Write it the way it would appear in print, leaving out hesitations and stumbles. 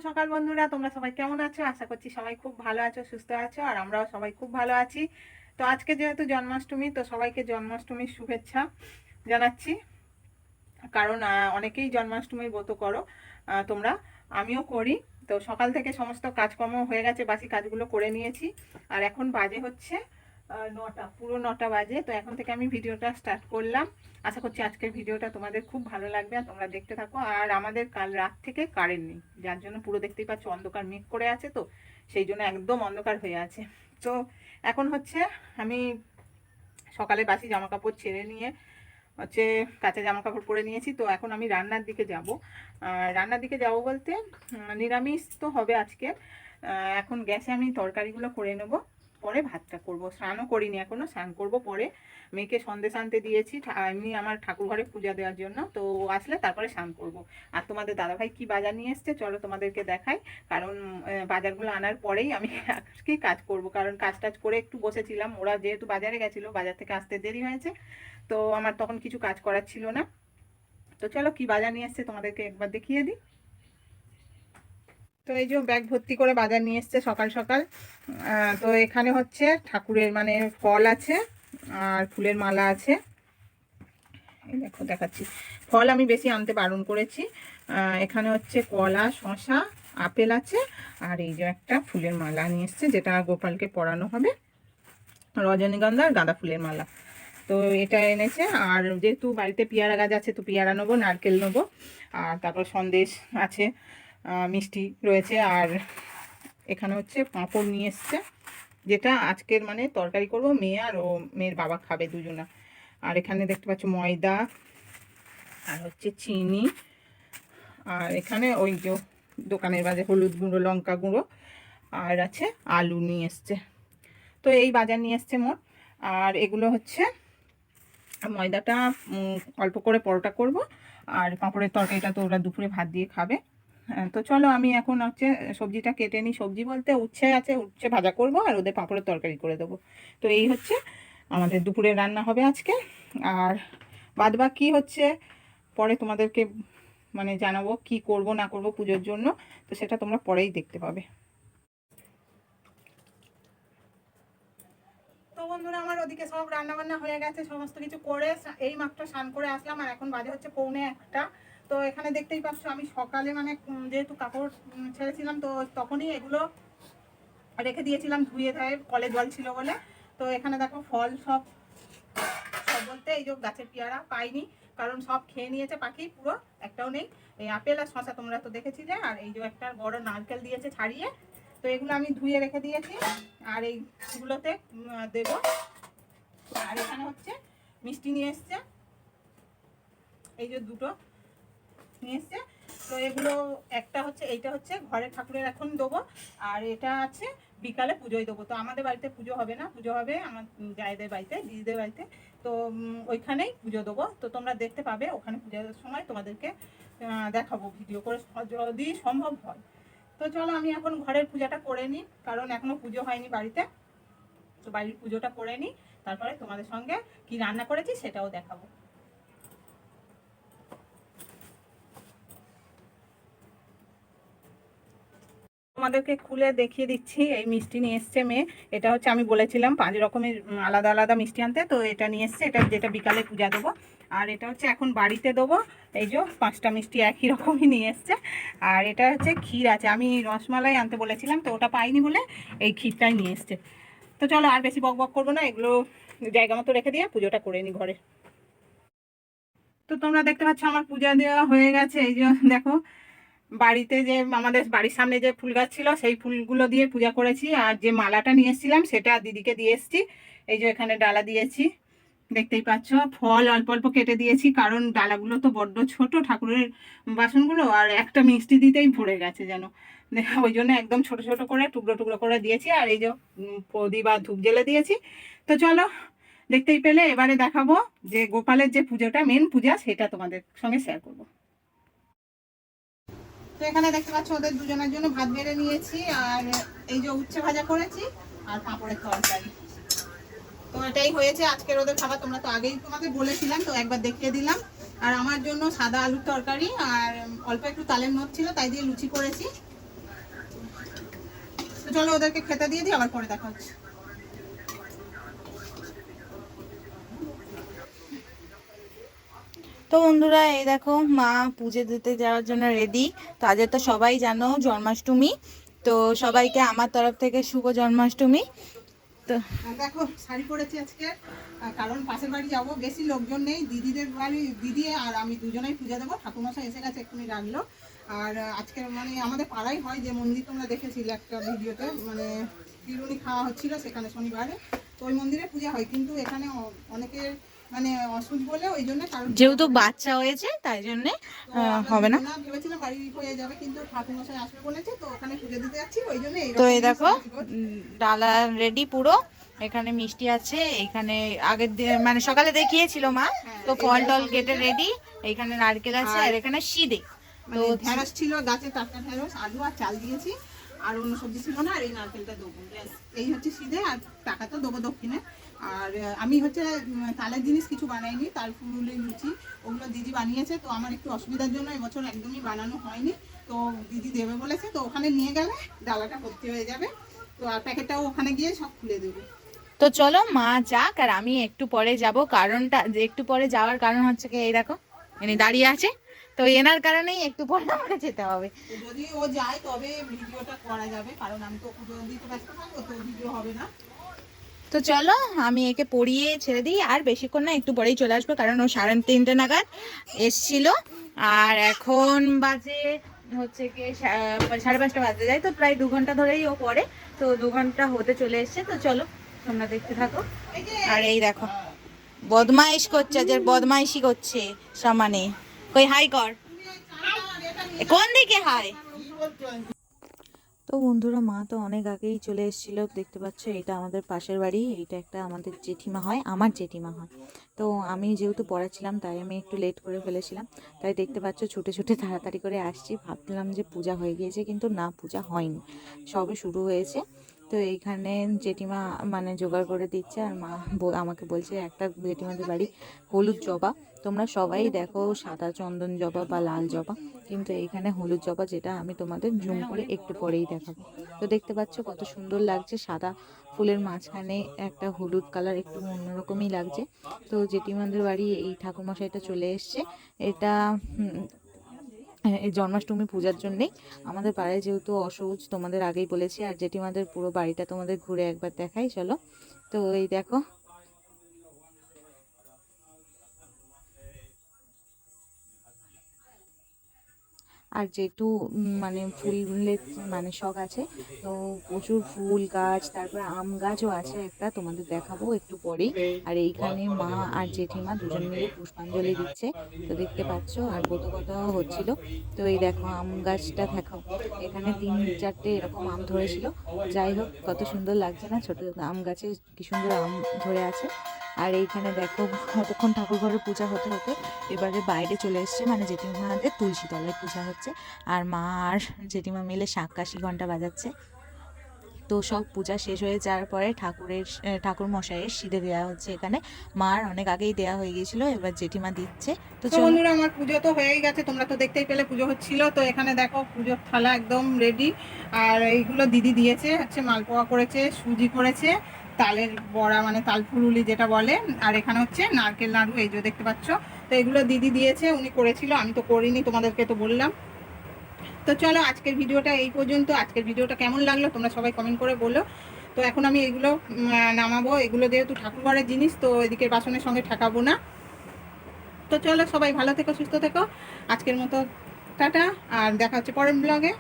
সকাল বন্ধুরা, তোমরা সবাই কেমন আছো? আশা করছি সবাই খুব ভালো আছো, সুস্থ আছো, আর আমরাও সবাই খুব ভালো আছি। তো আজকে যেহেতু জন্মাষ্টমী, তো সবাইকে জন্মাষ্টমীর শুভেচ্ছা জানাচ্ছি। কারণ অনেকেই জন্মাষ্টমীর ব্রত করো তোমরা, আমিও করি। তো সকাল থেকে সমস্ত কাজকর্ম হয়ে গেছে, বাসি কাজগুলো করে নিয়েছি। আর এখন বাজে হচ্ছে 9টা, পুরো 9টা বাজে। তো এখন থেকে আমি ভিডিওটা স্টার্ট করলাম। আশা করছি আজকের ভিডিওটা তোমাদের খুব ভালো লাগবে, আর তোমরা দেখতে থাকো। আর আমাদের কাল রাত থেকে কারেন্ট নেই, যার জন্য পুরো দেখতেই পাচ্ছ অন্ধকার মেঘ করে আছে, তো সেই জন্য একদম অন্ধকার হয়ে আছে। তো এখন হচ্ছে আমি সকালে বাসি জামা কাপড় ছেড়ে নিয়ে হচ্ছে কাঁচা জামা কাপড় পরে নিয়েছি। তো এখন আমি রান্নার দিকে যাব। রান্নার দিকে যাব বলতে নিরামিষ তো হবে আজকে। এখন গ্যাসে আমি তরকারিগুলো করে নেব, পরে ভাতটা করব। স্নানও করিনি এখনো, স্নান করব পরে। মেয়েকে সন্দেশ আনতে দিয়েছি এমনি আমার ঠাকুর ঘরে পূজা দেওয়ার জন্য, তো আসলে তারপরে স্নান করব। আর তোমাদের দাদাভাই কি বাজার নিয়ে এসছে চলো তোমাদেরকে দেখাই। কারণ বাজারগুলো আনার পরেই আমি কি কাজ করব, কারণ কাজ টাজ করে একটু বসেছিলাম। ওরা যেহেতু বাজারে গেছিলো, বাজার থেকে আসতে দেরি হয়েছে, তো আমার তখন কিছু কাজ করার ছিল না। তো চলো কি বাজার নিয়ে এসছে তোমাদেরকে একবার দেখিয়ে দিই। তো এই যে ব্যাগ ভর্তি করে বাজার নিয়ে এসছে সকাল সকাল। তো এখানে হচ্ছে ঠাকুরের মানে ফল আছে আর ফুলের মালা আছে। এই দেখো দেখাচ্ছি, ফল আমি বেশি আনতে বারণ করেছি। এখানে হচ্ছে কলা, শসা, আপেল আছে, আর এই যে একটা ফুলের মালা নিয়ে এসছে, যেটা গোপালকে পরানো হবে, রজনীগন্ধা আর গাঁদা ফুলের মালা। তো এটা এনেছে। আর যেহেতু বাড়িতে পেয়ারা গাছ আছে, তো পেয়ারা নেবো, নারকেল নেবো, আর তারপর সন্দেশ আছে, মিষ্টি রয়েছে। আর এখানে হচ্ছে পাঁপড় নিয়ে এসছে, যেটা আজকের মানে তরকারি করব, মেয়ে আর ও মেয়ের বাবা খাবে দুজনা। আর এখানে দেখতে পাচ্ছ ময়দা, আর হচ্ছে চিনি, আর এখানে ওই যে দোকানের বাজার হলুদ গুঁড়ো, লঙ্কা গুঁড়ো, আর আছে আলু নিয়ে এসছে। তো এই বাজার নিয়ে এসছে মোট। আর এগুলো হচ্ছে ময়দাটা অল্প করে পরোটা করব, আর পাঁপড়ের তরকারিটা তো ওরা দুপুরে ভাত দিয়ে খাবে। তো চলো আমি এখন হচ্ছে সবজিটা কেটে নিই। সবজি বলতে উচ্ছে আছে, উচ্ছে ভাজা করব, আর ওদের পাঁপড়ের তরকারি করে দেবো। তো এই হচ্ছে আমাদের দুপুরের রান্না হবে আজকে। আর বাদ বাকি হচ্ছে পরে তোমাদেরকে মানে জানাবো কি করব না করব পুজোর জন্য, তো সেটা তোমরা পরেই দেখতে পাবে। তো বন্ধুরা, আমার ওদিকে সব রান্না বান্না হয়ে গেছে, সমস্ত কিছু করে এই মাত্র স্নান করে আসলাম। আর এখন বাজে হচ্ছে 1:45। তো এখানে দেখতেই পাচ্ছ আমি সকালে মানে যেহেতু কাপড় ছেড়েছিলাম, তো তখনই এগুলো রেখে দিয়েছিলাম ধুয়ে ধায়ে, কলে জল ছিল বলে। তো এখানে দেখো ফল সব সব বলতে এই যে গাছের পেয়ারা পাইনি, কারণ সব খেয়ে নিয়েছে পাখি, পুরো একটাও নেই। এই আপেল আর শসা তোমরা তো দেখেছিলে, আর এই যে একটা বড় নারকেল দিয়েছে ছাড়িয়ে। তো এগুলো আমি ধুয়ে রেখে দিয়েছি, আর এইগুলোতে দেব। আর এখানে হচ্ছে মিষ্টি নিয়ে এসছে, এই যে দুটো নিয়ে এসছে। তো এগুলো একটা হচ্ছে, এইটা হচ্ছে ঘরে ঠাকুরের এখন দেবো, আর এটা আছে বিকালে পুজোয় দেবো। তো আমাদের বাড়িতে পুজো হবে না, পুজো হবে আমার জায়েদের বাড়িতে, দিদিদের বাড়িতে। তো ওইখানেই পুজো দেবো। তো তোমরা দেখতে পাবে ওখানে পুজোর সময়, তোমাদেরকে দেখাবো ভিডিও করে যদি সম্ভব হয়। তো চলো আমি এখন ঘরের পূজাটা করে নিই, কারণ এখনো পুজো হয়নি বাড়িতে। তো বাড়ির পুজোটা করে নিই, তারপরে তোমাদের সঙ্গে কি রান্না করেছি সেটাও দেখাবো। তোমাদেরকে খুলে দেখিয়ে দিচ্ছি। এই মিষ্টি নিয়ে এসছে মেয়ে, এটা হচ্ছে আমি বলেছিলাম 5 রকমের আলাদা আলাদা মিষ্টি আনতে, তো এটা নিয়ে এসছে, এটা যেটা বিকালে পূজা দেবো। আর এটা হচ্ছে এখন বাড়িতে দেবো। এই যে 5টা মিষ্টি একই রকমই নিয়ে এসছে। আর এটা হচ্ছে ক্ষীর আছে, আমি রসমালাই আনতে বলেছিলাম, তো ওটা পাইনি বলে এই ক্ষীরটাই নিয়ে এসছে। তো চলো আর বেশি বক বক করবো না, এগুলো জায়গা মতো রেখে দিয়ে পুজোটা করে নিই ঘরে। তো তোমরা দেখতে পাচ্ছ আমার পূজা দেওয়া হয়ে গেছে। এই যে দেখো, বাড়িতে যে আমাদের বাড়ির সামনে যে ফুল গাছ ছিল, সেই ফুলগুলো দিয়ে পূজা করেছি। আর যে মালাটা নিয়ে এসেছিলাম সেটা দিদিকে দিয়ে এসেছি। এই যে এখানে ডালা দিয়েছি, দেখতেই পাচ্ছ। ফল অল্প অল্প কেটে দিয়েছি, কারণ ডালাগুলো তো বড্ড ছোট ঠাকুরের বাসনগুলো, আর একটা মিষ্টি দিতেই ভরে গেছে যেন, ওই জন্য একদম ছোট ছোট করে টুকরো টুকরো করে দিয়েছি। আর এই যে প্রদীপ আর ধূপ জ্বেলে দিয়েছি। তো চলো দেখতেই পেলে, এবারে দেখাবো যে গোপালের যে পুজোটা, মেন পূজা, সেটা তোমাদের সঙ্গে শেয়ার করবো। তো এখানে দেখতে পাচ্ছ ওদের দুজনের জন্য ভাত বেড়ে নিয়েছি, আর এই যে উচ্ছে ভাজা করেছি, আর পাঁপড়ের তরকারি। তো এটাই হয়েছে আজকের ওদের খাবার। তোমরা তো আগেই তোমাকে বলেছিলাম, তো একবার দেখিয়ে দিলাম। আর আমার জন্য সাদা আলুর তরকারি, আর অল্প একটু তালের নোট ছিল, তাই দিয়ে লুচি করেছি। তো চলো ওদেরকে খেতে দিয়ে দিই, আবার পরে দেখা হচ্ছে। তো বন্ধুরা এই দেখো মা পুজো দিতে যাওয়ার জন্য রেডি। তো আজ তো সবাই জানো জন্মাষ্টমী, তো সবাইকে আমার তরফ থেকে শুভ জন্মাষ্টমী। তো দেখো শাড়ি পরেছি আজকে, কারণ পাশের বাড়ি যাবো, বেশি লোকজন নেই, দিদিদের বাড়ি, দিদি আর আমি দুজনেই পূজা দেবো। ঠাকুরমশাই এসে গেছে, এক্ষুনি ডাকলো। আর আজকে মানে আমাদের পাড়াই হয় যে মন্দির, তোমরা দেখেছিলে একটা ভিডিওতে, মানে বিরুনি খাওয়া হচ্ছিল সেখানে শনিবারে, তো ওই মন্দিরে পূজা হয়। কিন্তু এখানে অনেকের মানে অসুখ বলে ওই জন্য, কারণ যেহেতু বাচ্চা হয়েছে তাই জন্য হবে না। ভেবেছিলাম বাড়ি হয়ে যাবে, কিন্তু ঠাকুরমশাই আসবে বলেছে, তো ওখানে পুজো দিতে যাচ্ছি, ওই জন্য। তো এই দেখো ডালা রেডি পুরো, এখানে মিষ্টি আছে, এখানে আগের মানে সকালে দেখিয়েছিল মা, তো ফল টল কেটে রেডি, এখানে নারকেল আছে আর এখানে সিদে, তো ঢেঁড়স ছিল গাছে, টাটকা ঢেঁড়স, আলু আর চাল দিয়েছি, আর অন্য সবজি ছিল না। আর এই নারকেলটা দেবো, এই হচ্ছে সিদে, আর টাকা তো দেবো দক্ষিণে। আর আমি হচ্ছে তালের জিনিস কিছু বানাইনি, তাল ফুলুলি লুচি ওগুলো দিদি বানিয়েছে, তো আমার একটু অসুবিধার জন্য এবছর একদমই বানানো হয়নি। তো দিদি দেবে বলেছে, তো ওখানে নিয়ে গেলে ডালাটা ভর্তি হয়ে যাবে, তো আর প্যাকেটটাও ওখানে গিয়ে সব খুলে দেবে। তো চলো মা যাক আর আমি একটু পরে যাব। কারণটা যে একটু পরে যাওয়ার কারণ হচ্ছে কি, এই দেখো এনে দাঁড়িয়ে আছে, তো এনার কারণেই একটু পরে আমাকে যেতে হবে। যদি ও যায় তবে ভিডিওটা করা যাবে, কারণ আমি তো পুজো দিতে ব্যস্ত থাকবো, তো ভিডিও হবে না। তো চলো আমি একে পড়িয়ে ছেড়ে দিই, আর বেশিক্ষণ না, একটু পরেই চলে আসবে, কারণ ও 3:30 নাগাদ এসছিল। আর এখন বাজে হচ্ছে কি 5:30 বাজে যায়, তো প্রায় 2 ঘন্টা ধরেই ও পড়ে, তো 2 ঘন্টা হতে চলে এসছে। তো চলো তোমরা দেখতে থাকো। আর এই দেখো বদমাইশ করছে, যে বদমাইশি করছে সমানে। কই হাই কর, কোন দিকে হাই। তো বন্ধুরা মা তো অনেক আগেই চলে এসেছিল, দেখতে পাচ্ছ এটা আমাদের পাশের বাড়ি, এটা একটা আমাদের জেঠিমা হয়, আমার জেঠিমা হয়। তো আমি যেহেতু পড়াচ্ছিলাম তাই আমি একটু লেট করে ফেলেছিলাম, তাই দেখতে পাচ্ছ ছুটে ছুটে তাড়াতাড়ি করে আসছি। ভাবছিলাম যে পূজা হয়ে গিয়েছে, কিন্তু না, পূজা হয়নি, সবে শুরু হয়েছে। তো এইখানে জেঠিমা মানে জোগাড় করে দিচ্ছে, আর মা আমাকে বলছে একটা জেঠিমাদের বাড়ি হলুদ জবা, তোমরা সবাই দেখো সাদা চন্দন জবা বা লাল জবা, কিন্তু এইখানে হলুদ জবা, যেটা আমি তোমাদের জুম করে একটু পরেই দেখাবো। তো দেখতে পাচ্ছ কত সুন্দর লাগছে, সাদা ফুলের মাঝখানে একটা হলুদ কালার, একটু অন্যরকমই লাগছে। তো জেঠিমাদের বাড়ি এই ঠাকুরমশাইটা চলে এসছে, এটা এই জন্মাষ্টমী পূজার জন্যেই আমাদের পাড়ায়, যেহেতু অসৌচ তোমাদের আগেই বলেছি। আর জেঠিমাদের পুরো বাড়িটা তোমাদের ঘুরে একবার দেখাই চলো। তো এই দেখো আর যেহেতু মানে ফুলের মানে শখ আছে, তো প্রচুর ফুল গাছ, তারপরে আম গাছও আছে একটা, তোমাদের দেখাবো একটু পরেই। আর এইখানে মা আর জেঠিমা দুজন মিলে পুষ্পাঞ্জলি দিচ্ছে, তো দেখতে পাচ্ছ, আর ব্রত কথাও হচ্ছিল। তো এই দেখো আম গাছটা দেখো, এখানে 3-4টে এরকম আম ধরেছিল। যাই হোক কত সুন্দর লাগছে না, ছোট আম গাছে কি সুন্দর আম ধরে আছে। আর এইখানে দেখো কতক্ষণ ঠাকুর ঘরের পূজা হতে হতে এবারে বাইরে চলে এসছে, মানে জেঠিমাদের তুলসী তলায় পূজা হচ্ছে, আর মা আর জেঠিমা মিলে শাঁখ কাশি ঘন্টা বাজাচ্ছে। তো সব পূজা শেষ হয়ে যাওয়ার পরে ঠাকুর মশাইয়ের সিঁদে দেওয়া হচ্ছে এখানে, মার অনেক আগেই দেওয়া হয়ে গিয়েছিল, এবার জেঠিমা দিচ্ছে। তো তো বন্ধুরা আমার পুজো তো হয়েই গেছে, তোমরা তো দেখতেই পেলে পুজো হচ্ছিল। তো এখানে দেখো পুজোর থালা একদম রেডি, আর এইগুলো দিদি দিয়েছে, হচ্ছে মালপোয়া করেছে, সুজি করেছে, তালের বড়া মানে তাল ফুলুলি যেটা বলে, আর এখানে হচ্ছে নারকেল নাড়ু, এই যে দেখতে পাচ্ছ। তো এগুলো দিদি দিয়েছে, উনি করেছিল, আমি তো করিনি, তোমাদেরকে তো বললাম। তো চলো আজকের ভিডিওটা এই পর্যন্ত। আজকের ভিডিওটা কেমন লাগলো তোমরা সবাই কমেন্ট করে বলো। তো এখন আমি এগুলো নামাবো, এগুলো যেহেতু ঠাকুরঘরের জিনিস, তো এদিকের বাসনের সঙ্গে ঠেকাবো না। তো চলো সবাই ভালো থেকো, সুস্থ থেকো, আজকের মতো টাটা, আর দেখা হচ্ছে পরের ব্লগে।